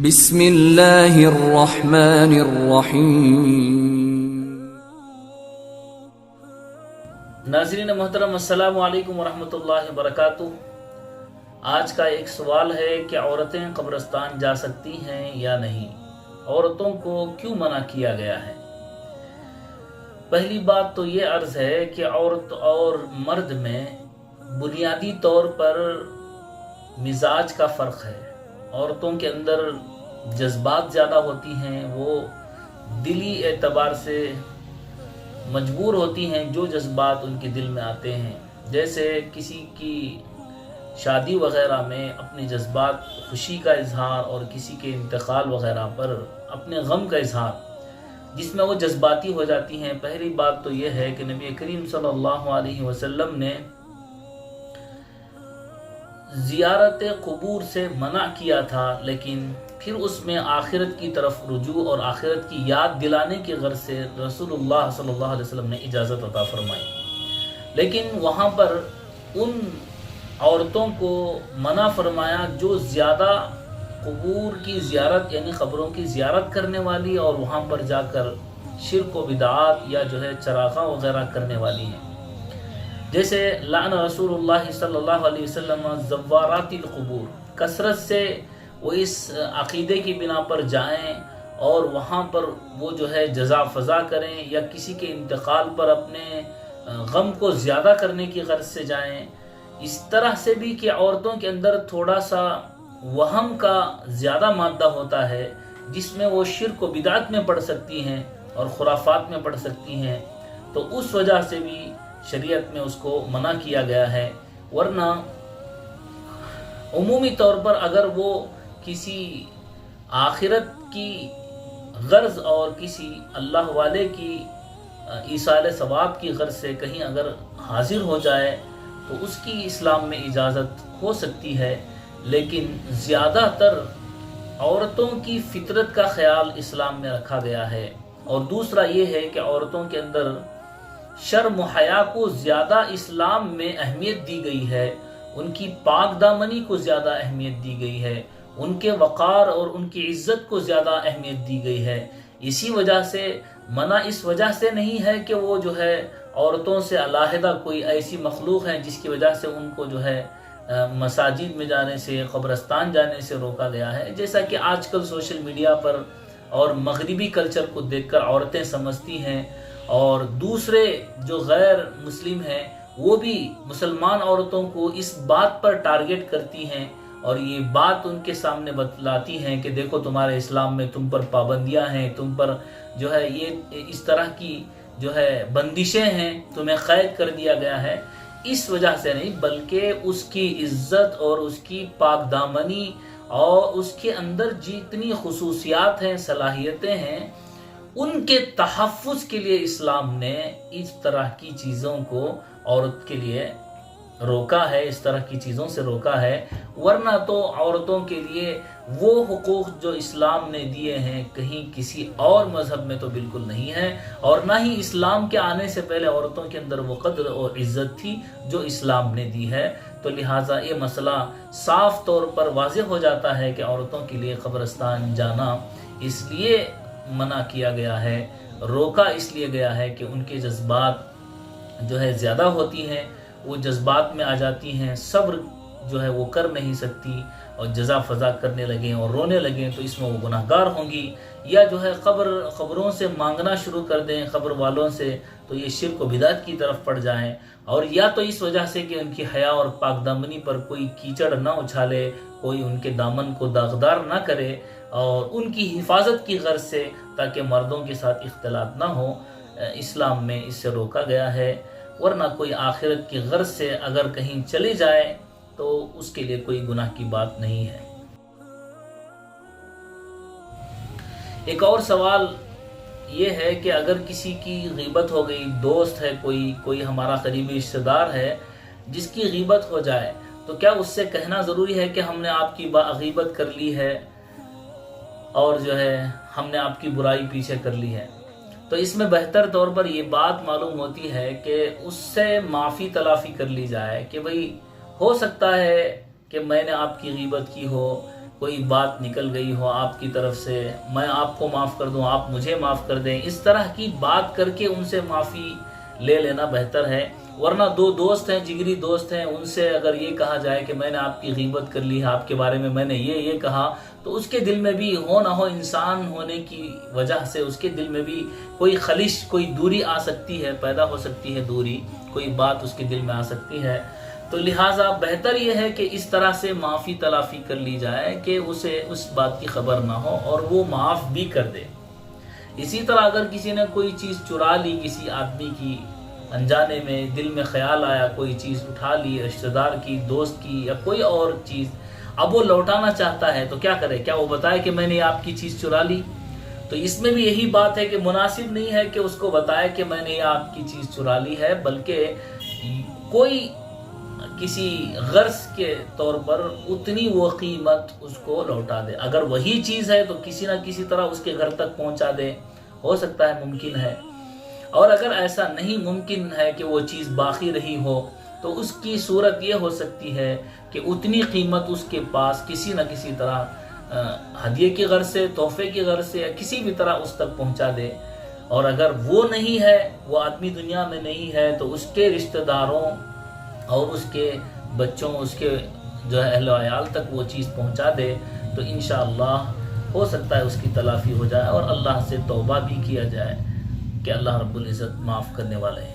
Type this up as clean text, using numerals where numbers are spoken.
بسم اللہ الرحمن الرحیم۔ ناظرین محترم، السلام علیکم ورحمۃ اللہ وبرکاتہ۔ آج کا ایک سوال ہے کہ عورتیں قبرستان جا سکتی ہیں یا نہیں؟ عورتوں کو کیوں منع کیا گیا ہے؟ پہلی بات تو یہ عرض ہے کہ عورت اور مرد میں بنیادی طور پر مزاج کا فرق ہے۔ عورتوں کے اندر جذبات زیادہ ہوتی ہیں، وہ دلی اعتبار سے مجبور ہوتی ہیں جو جذبات ان کے دل میں آتے ہیں، جیسے کسی کی شادی وغیرہ میں اپنے جذبات، خوشی کا اظہار، اور کسی کے انتقال وغیرہ پر اپنے غم کا اظہار، جس میں وہ جذباتی ہو جاتی ہیں۔ پہلی بات تو یہ ہے کہ نبی کریم صلی اللہ علیہ وسلم نے زیارت قبور سے منع کیا تھا، لیکن پھر اس میں آخرت کی طرف رجوع اور آخرت کی یاد دلانے کی غرض سے رسول اللہ صلی اللہ علیہ وسلم نے اجازت عطا فرمائی۔ لیکن وہاں پر ان عورتوں کو منع فرمایا جو زیادہ قبور کی زیارت، یعنی قبروں کی زیارت کرنے والی اور وہاں پر جا کر شرک و بدعات یا چراغاں وغیرہ کرنے والی ہیں۔ جیسے لعن رسول اللہ صلی اللہ علیہ وسلم زوارات القبور، کثرت سے وہ اس عقیدے کی بنا پر جائیں اور وہاں پر وہ جزا فضا کریں، یا کسی کے انتقال پر اپنے غم کو زیادہ کرنے کی غرض سے جائیں۔ اس طرح سے بھی کہ عورتوں کے اندر تھوڑا سا وہم کا زیادہ مادہ ہوتا ہے، جس میں وہ شرک و بدعت میں پڑ سکتی ہیں اور خرافات میں پڑ سکتی ہیں، تو اس وجہ سے بھی شریعت میں اس کو منع کیا گیا ہے۔ ورنہ عمومی طور پر اگر وہ کسی آخرت کی غرض اور کسی اللہ والے کی ایصال ثواب کی غرض سے کہیں اگر حاضر ہو جائے تو اس کی اسلام میں اجازت ہو سکتی ہے، لیکن زیادہ تر عورتوں کی فطرت کا خیال اسلام میں رکھا گیا ہے۔ اور دوسرا یہ ہے کہ عورتوں کے اندر شرم و حیا کو زیادہ اسلام میں اہمیت دی گئی ہے، ان کی پاک دامنی کو زیادہ اہمیت دی گئی ہے، ان کے وقار اور ان کی عزت کو زیادہ اہمیت دی گئی ہے۔ اسی وجہ سے منع اس وجہ سے نہیں ہے کہ وہ عورتوں سے علیحدہ کوئی ایسی مخلوق ہے جس کی وجہ سے ان کو مساجد میں جانے سے، قبرستان جانے سے روکا گیا ہے، جیسا کہ آج کل سوشل میڈیا پر اور مغربی کلچر کو دیکھ کر عورتیں سمجھتی ہیں، اور دوسرے جو غیر مسلم ہیں وہ بھی مسلمان عورتوں کو اس بات پر ٹارگٹ کرتی ہیں اور یہ بات ان کے سامنے بتلاتی ہیں کہ دیکھو تمہارے اسلام میں تم پر پابندیاں ہیں، تم پر یہ اس طرح کی بندشیں ہیں، تمہیں قید کر دیا گیا ہے۔ اس وجہ سے نہیں، بلکہ اس کی عزت اور اس کی پاک دامنی اور اس کے اندر جتنی خصوصیات ہیں، صلاحیتیں ہیں، ان کے تحفظ کے لیے اسلام نے اس طرح کی چیزوں کو عورت کے لیے روکا ہے، اس طرح کی چیزوں سے روکا ہے۔ ورنہ تو عورتوں کے لیے وہ حقوق جو اسلام نے دیے ہیں کہیں کسی اور مذہب میں تو بالکل نہیں ہے، اور نہ ہی اسلام کے آنے سے پہلے عورتوں کے اندر وہ قدر اور عزت تھی جو اسلام نے دی ہے۔ تو لہٰذا یہ مسئلہ صاف طور پر واضح ہو جاتا ہے کہ عورتوں کے لیے قبرستان جانا اس لیے منع کیا گیا ہے، روکا اس لیے گیا ہے کہ ان کے جذبات زیادہ ہوتی ہیں، وہ جذبات میں آ جاتی ہیں، صبر وہ کر نہیں سکتی اور جزا فضا کرنے لگیں اور رونے لگیں تو اس میں وہ گناہگار ہوں گی، یا قبروں سے مانگنا شروع کر دیں قبر والوں سے تو یہ شرک و بدعت کی طرف پڑ جائیں، اور یا تو اس وجہ سے کہ ان کی حیا اور پاک دامنی پر کوئی کیچڑ نہ اچھالے، کوئی ان کے دامن کو داغدار نہ کرے، اور ان کی حفاظت کی غرض سے تاکہ مردوں کے ساتھ اختلاط نہ ہو، اسلام میں اس سے روکا گیا ہے۔ ورنہ کوئی آخرت کی غرض سے اگر کہیں چلی جائے تو اس کے لیے کوئی گناہ کی بات نہیں ہے۔ ایک اور سوال یہ ہے کہ اگر کسی کی غیبت ہو گئی، دوست ہے کوئی ہمارا قریبی رشتہ دار ہے جس کی غیبت ہو جائے، تو کیا اس سے کہنا ضروری ہے کہ ہم نے آپ کی غیبت کر لی ہے اور ہم نے آپ کی برائی پیچھے کر لی ہے؟ تو اس میں بہتر طور پر یہ بات معلوم ہوتی ہے کہ اس سے معافی تلافی کر لی جائے کہ بھئی ہو سکتا ہے کہ میں نے آپ کی غیبت کی ہو، کوئی بات نکل گئی ہو آپ کی طرف سے، میں آپ کو معاف کر دوں، آپ مجھے معاف کر دیں، اس طرح کی بات کر کے ان سے معافی لے لینا بہتر ہے۔ ورنہ دو دوست ہیں، جگری دوست ہیں، ان سے اگر یہ کہا جائے کہ میں نے آپ کی غیبت کر لی ہے، آپ کے بارے میں میں نے یہ کہا، تو اس کے دل میں بھی ہو نہ ہو، انسان ہونے کی وجہ سے اس کے دل میں بھی کوئی خلش، کوئی دوری آ سکتی ہے، پیدا ہو سکتی ہے دوری، کوئی بات اس کے دل میں آ سکتی ہے۔ تو لہٰذا بہتر یہ ہے کہ اس طرح سے معافی تلافی کر لی جائے کہ اسے اس بات کی خبر نہ ہو اور وہ معاف بھی کر دے۔ اسی طرح اگر کسی نے کوئی چیز چرا لی کسی آدمی کی، انجانے میں دل میں خیال آیا، کوئی چیز اٹھا لی، رشتہ دار کی، دوست کی، یا کوئی اور چیز، اب وہ لوٹانا چاہتا ہے تو کیا کرے؟ کیا وہ بتائے کہ میں نے آپ کی چیز چرا لی؟ تو اس میں بھی یہی بات ہے کہ مناسب نہیں ہے کہ اس کو بتائے کہ میں نے آپ کی چیز چرا لی ہے، بلکہ کوئی کسی غرض کے طور پر اتنی وہ قیمت اس کو لوٹا دے۔ اگر وہی چیز ہے تو کسی نہ کسی طرح اس کے گھر تک پہنچا دے، ہو سکتا ہے ممکن ہے۔ اور اگر ایسا نہیں ممکن ہے کہ وہ چیز باقی رہی ہو، تو اس کی صورت یہ ہو سکتی ہے کہ اتنی قیمت اس کے پاس کسی نہ کسی طرح ہدیے کی غرض سے، تحفے کی غرض سے، یا کسی بھی طرح اس تک پہنچا دے۔ اور اگر وہ نہیں ہے، وہ آدمی دنیا میں نہیں ہے، تو اس کے رشتہ داروں اور اس کے بچوں، اس کے جو ہے اہل و عیال تک وہ چیز پہنچا دے، تو انشاءاللہ ہو سکتا ہے اس کی تلافی ہو جائے اور اللہ سے توبہ بھی کیا جائے کہ اللہ رب العزت معاف کرنے والے ہیں۔